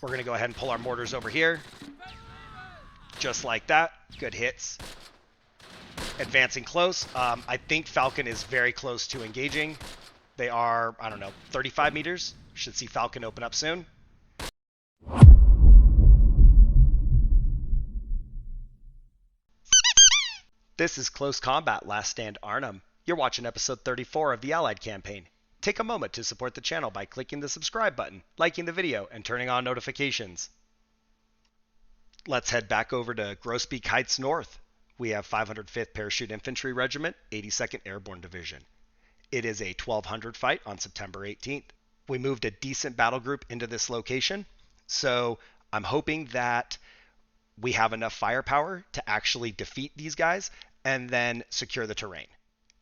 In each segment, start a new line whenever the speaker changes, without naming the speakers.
We're going to go ahead and pull our mortars over here. Just like that. Good hits. Advancing close. I think Falcon is very close to engaging. They are, I don't know, 35 meters. Should see Falcon open up soon. This is Close Combat Last Stand Arnhem. You're watching episode 34 of the Allied campaign. Take a moment to support the channel by clicking the subscribe button, liking the video, and turning on notifications. Let's head back over to Groesbeek Heights North. We have 505th Parachute Infantry Regiment, 82nd Airborne Division. It is a 1200 fight on September 18th. We moved a decent battle group into this location, so I'm hoping that we have enough firepower to actually defeat these guys and then secure the terrain.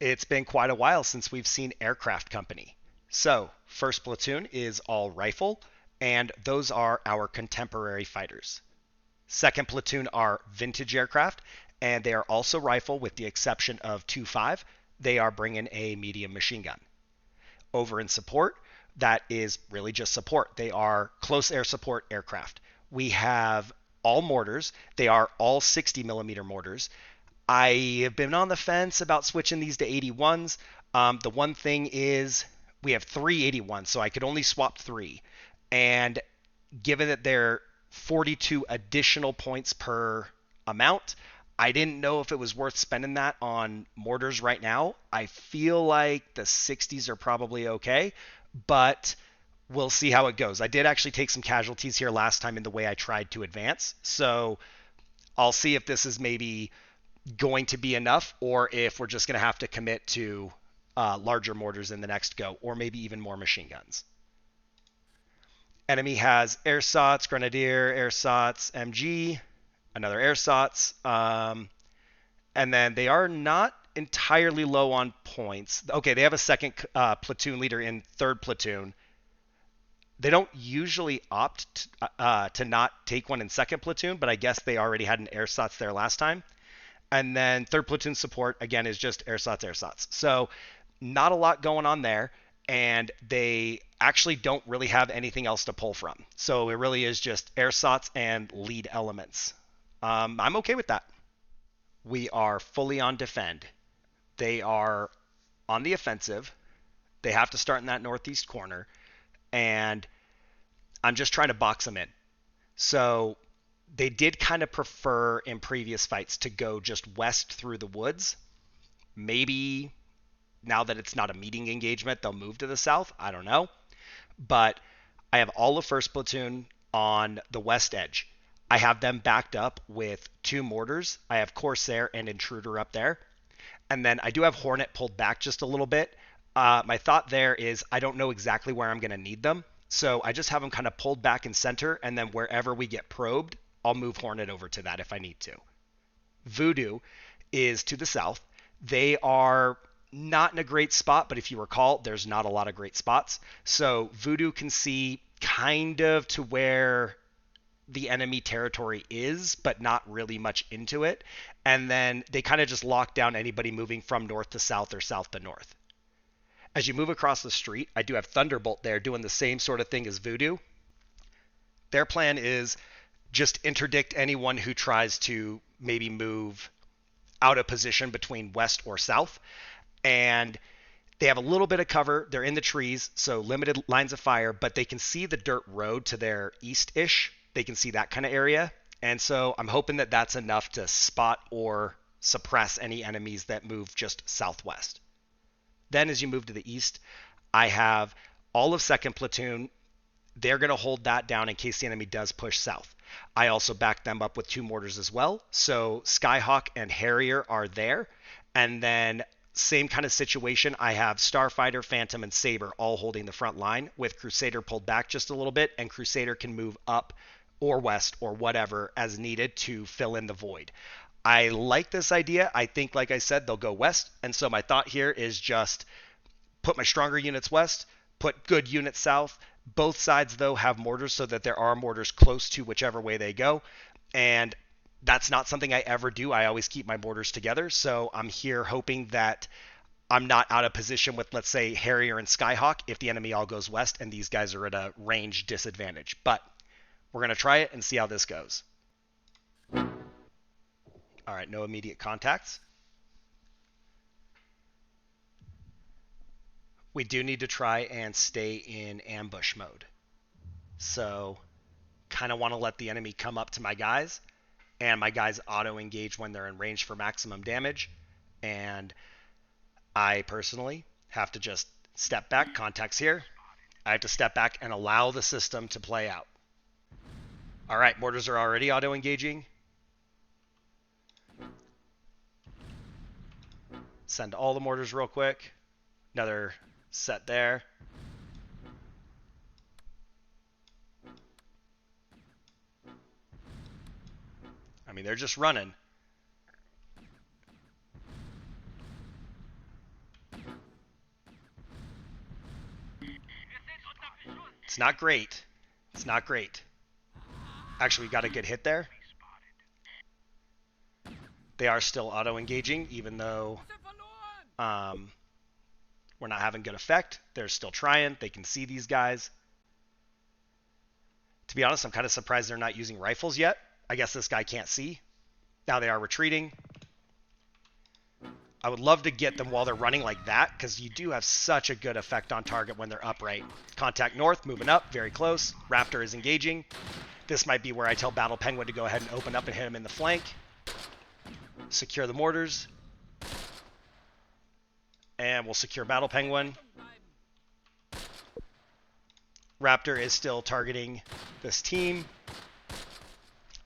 It's been quite a while since we've seen aircraft company. So, first platoon is all rifle, and those are our contemporary fighters. Second platoon are vintage aircraft, and they are also rifle with the exception of 2.5. They are bringing a medium machine gun. Over in support, that is really just support. They are close air support aircraft. We have all mortars. They are all 60 millimeter mortars. I have been on the fence about switching these to 81s. The one thing is we have 3 81s, so I could only swap 3. And given that they're 42 additional points per amount, I didn't know if it was worth spending that on mortars right now. I feel like the 60s are probably okay, but we'll see how it goes. I did actually take some casualties here last time in the way I tried to advance, so I'll see if this is maybe going to be enough or if we're just going to have to commit to larger mortars in the next go, or maybe even more machine guns. Enemy has airsots, grenadier, airsots, MG, another airsots, and then they are not entirely low on points. Okay, they have a second platoon leader in third platoon. They don't usually opt to not take one in second platoon, but I guess they already had an airsots there last time. And then third platoon support, again, is just airsots. So not a lot going on there. And they actually don't really have anything else to pull from. So it really is just airsots and lead elements. I'm okay with that. We are fully on defend. They are on the offensive. They have to start in that northeast corner. And I'm just trying to box them in. So they did kind of prefer in previous fights to go just west through the woods. Maybe now that it's not a meeting engagement, they'll move to the south. I don't know. But I have all of first platoon on the west edge. I have them backed up with 2 mortars. I have Corsair and Intruder up there. And then I do have Hornet pulled back just a little bit. My thought there is I don't know exactly where I'm going to need them. So I just have them kind of pulled back in center, and then wherever we get probed, I'll move Hornet over to that if I need to. Voodoo is to the south. They are not in a great spot, but if you recall, there's not a lot of great spots. So Voodoo can see kind of to where the enemy territory is, but not really much into it. And then they kind of just lock down anybody moving from north to south or south to north. As you move across the street, I do have Thunderbolt there doing the same sort of thing as Voodoo. Their plan is just interdict anyone who tries to maybe move out of position between west or south. And they have a little bit of cover. They're in the trees, so limited lines of fire, but they can see the dirt road to their east-ish. They can see that kind of area. And so I'm hoping that that's enough to spot or suppress any enemies that move just southwest. Then as you move to the east, I have all of second platoon. They're going to hold that down in case the enemy does push south. I also back them up with 2 mortars as well. So Skyhawk and Harrier are there. And then same kind of situation. I have Starfighter, Phantom, and Saber all holding the front line with Crusader pulled back just a little bit. And Crusader can move up or west or whatever as needed to fill in the void. I like this idea. I think, like I said, they'll go west. And so my thought here is just put my stronger units west, put good units south. Both sides, though, have mortars so that there are mortars close to whichever way they go. And that's not something I ever do. I always keep my mortars together. So I'm here hoping that I'm not out of position with, let's say, Harrier and Skyhawk if the enemy all goes west and these guys are at a range disadvantage. But We're going to try it and see how this goes. All right, no immediate contacts. We do need to try and stay in ambush mode. So kind of want to let the enemy come up to my guys, and my guys auto-engage when they're in range for maximum damage. And I personally have to just step back, contacts here. I have to step back and allow the system to play out. All right, mortars are already auto-engaging. Send all the mortars real quick. Another set there. I mean, they're just running. It's not great. It's not great. Actually, we got a good hit there. They are still auto-engaging, even though we're not having good effect. They're still trying. They can see these guys. To be honest, I'm kind of surprised they're not using rifles yet. I guess this guy can't see. Now they are retreating. I would love to get them while they're running like that, because you do have such a good effect on target when they're upright. Contact north, moving up, very close. Raptor is engaging. This might be where I tell Battle Penguin to go ahead and open up and hit him in the flank. Secure the mortars. And we'll secure Battle Penguin. Raptor is still targeting this team.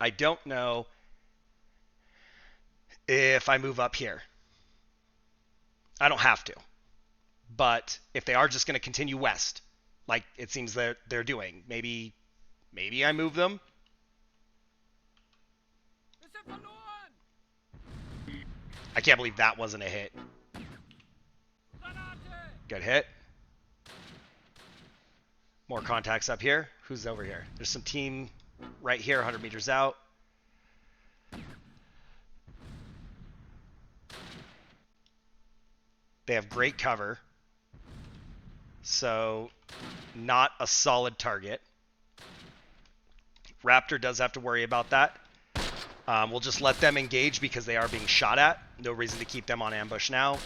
I don't know if I move up here. I don't have to. But if they are just going to continue west, like it seems that they're doing, maybe I move them. I can't believe that wasn't a hit. Good hit. More contacts up here. Who's over here? There's some team right here, 100 meters out. They have great cover. So, not a solid target. Raptor does have to worry about that. We'll just let them engage because they are being shot at. No reason to keep them on ambush now.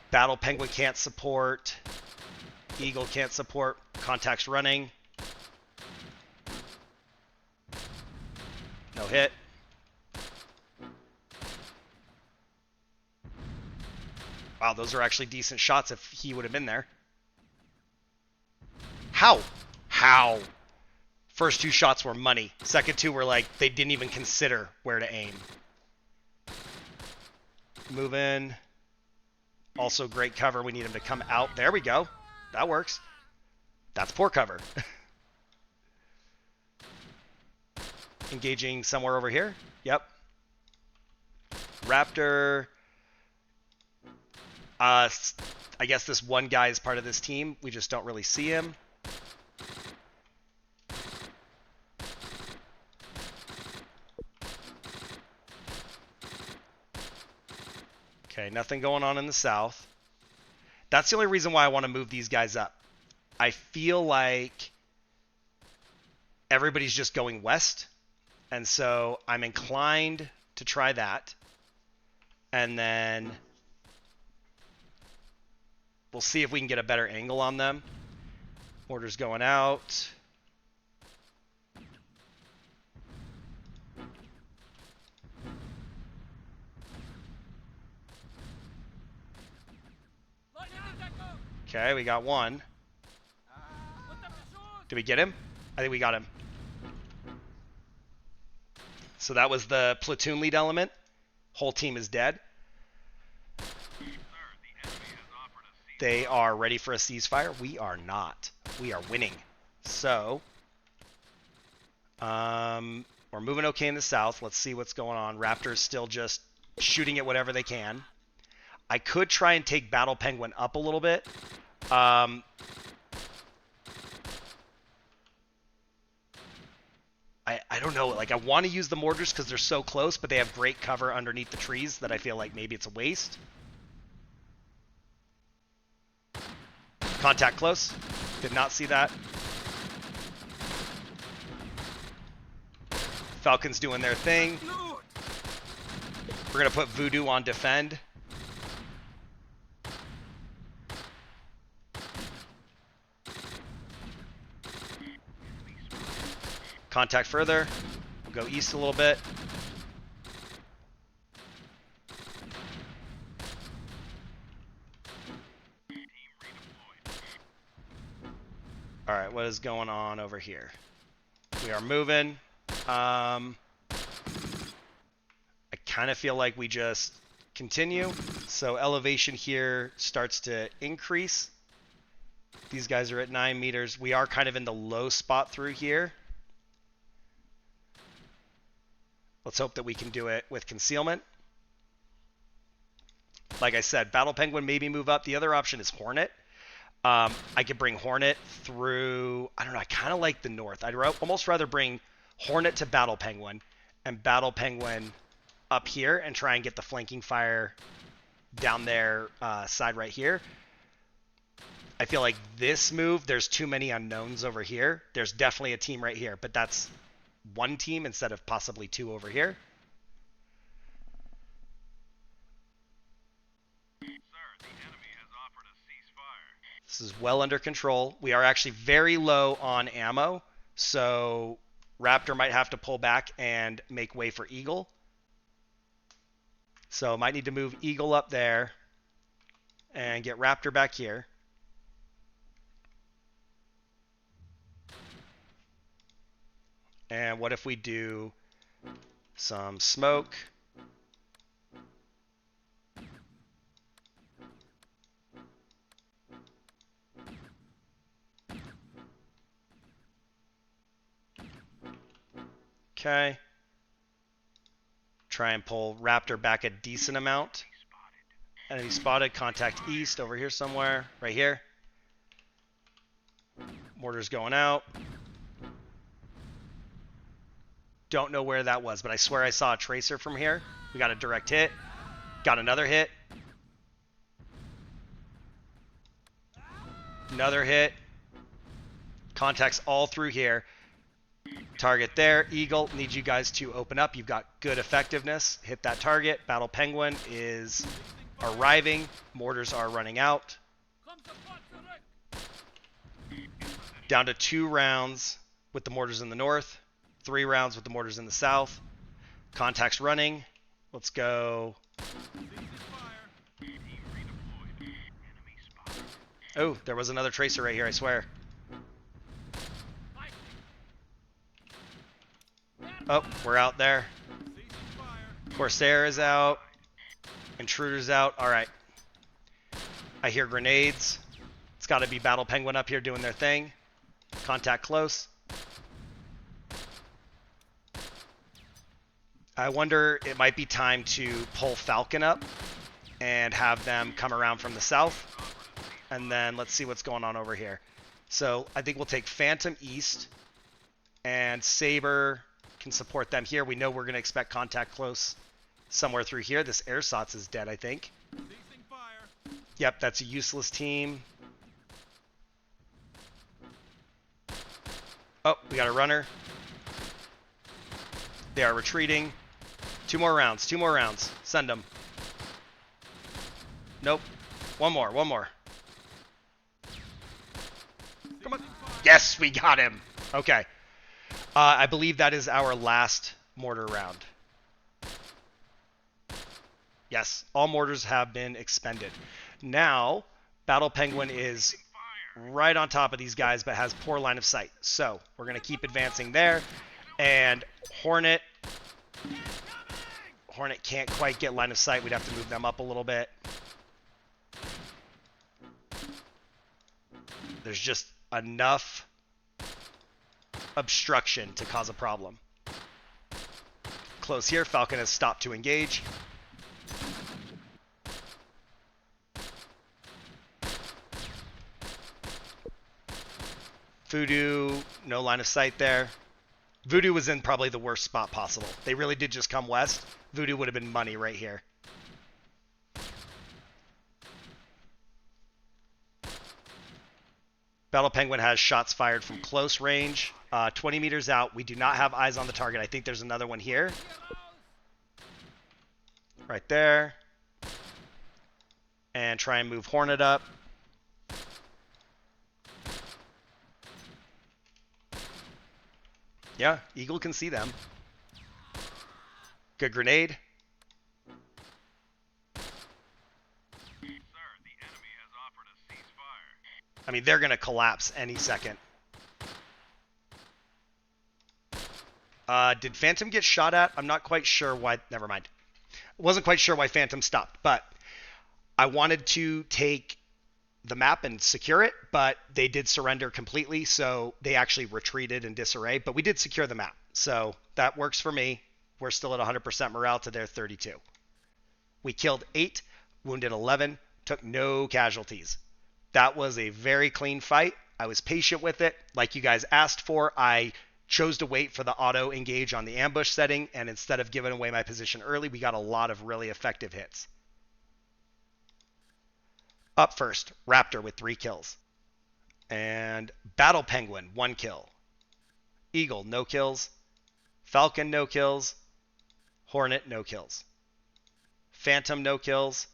Battle Penguin can't support. Eagle can't support. Contacts running. No hit. Wow, those are actually decent shots if he would have been there. How? How? First two shots were money. Second two were like, they didn't even consider where to aim. Move in. Also great cover. We need him to come out. There we go. That works. That's poor cover. Engaging somewhere over here. Yep. Raptor. I guess this one guy is part of this team. We just don't really see him. Okay, nothing going on in the south. That's the only reason why I want to move these guys up. I feel like everybody's just going west. And so I'm inclined to try that. And then we'll see if we can get a better angle on them. Mortars going out. Okay, we got one. Did we get him? I think we got him. So that was the platoon lead element. Whole team is dead. They are ready for a ceasefire. We are not. We are winning. So, we're moving okay in the south. Let's see what's going on. Raptors still just shooting at whatever they can. I could try and take Battle Penguin up a little bit. I don't know. Like, I want to use the mortars because they're so close, but they have great cover underneath the trees that I feel like maybe it's a waste. Contact close. Did not see that. Falcon's doing their thing. We're going to put Voodoo on defend. Contact further. We'll go east a little bit. All right, what is going on over here? We are moving. I kind of feel like we just continue. So elevation here starts to increase. These guys are at 9 meters. We are kind of in the low spot through here. Let's hope that we can do it with concealment. Like I said, Battle Penguin maybe move up. The other option is Hornet. I could bring Hornet through, I don't know, I kind of like the north. I'd almost rather bring Hornet to Battle Penguin and Battle Penguin up here and try and get the flanking fire down their side right here. I feel like this move, there's too many unknowns over here. There's definitely a team right here, but that's one team instead of possibly two over here.
Sir, the enemy has offered a ceasefire.
This is well under control. We are actually very low on ammo, so Raptor might have to pull back and make way for Eagle. So might need to move Eagle up there and get Raptor back here. And what if we do some smoke? Okay. Try and pull Raptor back a decent amount. Enemy spotted. Contact east over here somewhere. Right here. Mortar's going out. Don't know where that was, but I swear I saw a tracer from here. We got a direct hit. Got another hit. Another hit. Contacts all through here. Target there. Eagle, need you guys to open up. You've got good effectiveness. Hit that target. Battle Penguin is arriving. Mortars are running out. Down to 2 rounds with the mortars in the north. 3 rounds with the mortars in the south. Contacts running. Let's go. Oh, there was another tracer right here, I swear. Oh, we're out there. Corsair is out. Intruder's out. All right. I hear grenades. It's got to be Battle Penguin up here doing their thing. Contact close. I wonder, it might be time to pull Falcon up and have them come around from the south. And then let's see what's going on over here. So I think we'll take Phantom east and Saber can support them here. We know we're going to expect contact close somewhere through here. This Airsots is dead, I think. Yep, that's a useless team. Oh, we got a runner. They are retreating. 2 more rounds. 2 more rounds. Send them. Nope. One more. One more. Come on. Yes, we got him. Okay. I believe that is our last mortar round. Yes, all mortars have been expended. Now, Battle Penguin is right on top of these guys, but has poor line of sight. So, we're going to keep advancing there. And Hornet can't quite get line of sight. We'd have to move them up a little bit. There's just enough obstruction to cause a problem. Close here. Falcon has stopped to engage. Voodoo, no line of sight there. Voodoo was in probably the worst spot possible. They really did just come west. Voodoo would have been money right here. Battle Penguin has shots fired from close range. 20 meters out. We do not have eyes on the target. I think there's another one here. Right there. And try and move Hornet up. Yeah, Eagle can see them. Good grenade.
Sir, the enemy has offered a ceasefire.
I mean, they're going to collapse any second. Did Phantom get shot at? I'm not quite sure why. Never mind. Wasn't quite sure why Phantom stopped, but I wanted to take the map and secure it, but they did surrender completely, so they actually retreated in disarray, but we did secure the map, so that works for me. We're still at 100% morale to their 32. We killed 8, wounded 11, took no casualties. That was a very clean fight. I was patient with it. Like you guys asked for, I chose to wait for the auto engage on the ambush setting, and instead of giving away my position early, we got a lot of really effective hits. Up first, Raptor with 3 kills. And Battle Penguin, 1 kill. Eagle, no kills. Falcon, no kills. Hornet, no kills. Phantom, no kills.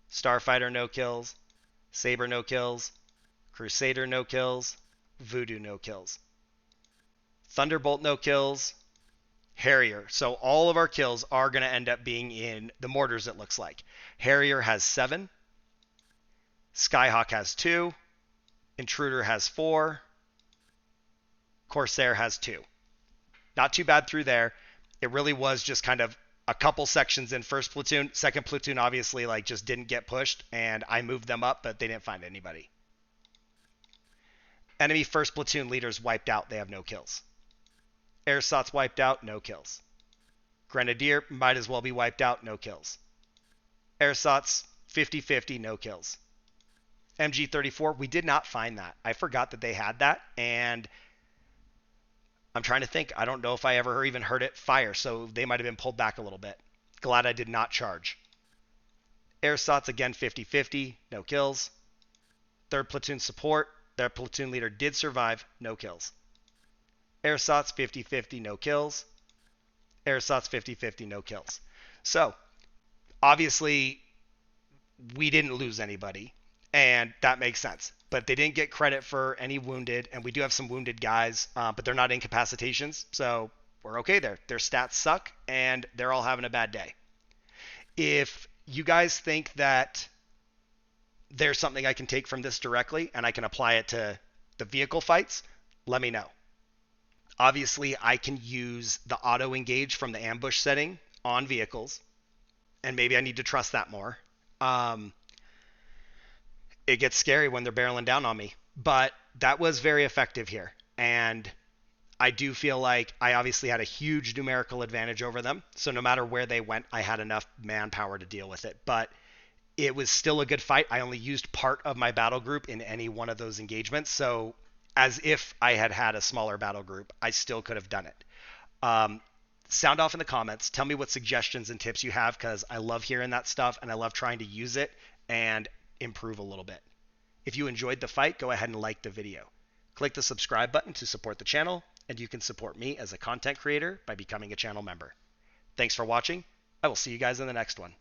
Starfighter, no kills. Saber, no kills. Crusader, no kills. Voodoo, no kills. Thunderbolt, no kills. Harrier. So all of our kills are going to end up being in the mortars, it looks like. Harrier has 7. Skyhawk has 2. Intruder has 4. Corsair has 2. Not too bad through there. It really was just kind of a couple sections in first platoon. Second platoon obviously like just didn't get pushed, and I moved them up, but they didn't find anybody. Enemy first platoon leaders wiped out. They have no kills. Airsots wiped out, no kills. Grenadier might as well be wiped out, no kills. Airsots 50-50, no kills. MG34, we did not find that. I forgot that they had that, and I'm trying to think. I don't know if I ever even heard it fire, so they might have been pulled back a little bit. Glad I did not charge. Airsots, again, 50-50, no kills. Third platoon support, their platoon leader did survive, no kills. Airsots, 50-50, no kills. Airsots, 50-50, no kills. So, obviously, we didn't lose anybody, and that makes sense. But they didn't get credit for any wounded, and we do have some wounded guys, but they're not incapacitations, so we're okay there. Their stats suck, and they're all having a bad day. If you guys think that there's something I can take from this directly, and I can apply it to the vehicle fights, let me know. Obviously, I can use the auto engage from the ambush setting on vehicles, and maybe I need to trust that more. It gets scary when they're barreling down on me, but that was very effective here. And I do feel like I obviously had a huge numerical advantage over them. So no matter where they went, I had enough manpower to deal with it. But it was still a good fight. I only used part of my battle group in any one of those engagements. So as if I had had a smaller battle group, I still could have done it. Sound off in the comments. Tell me what suggestions and tips you have, because I love hearing that stuff and I love trying to use it and improve a little bit. If you enjoyed the fight, go ahead and like the video. Click the subscribe button to support the channel, and you can support me as a content creator by becoming a channel member. Thanks for watching. I will see you guys in the next one.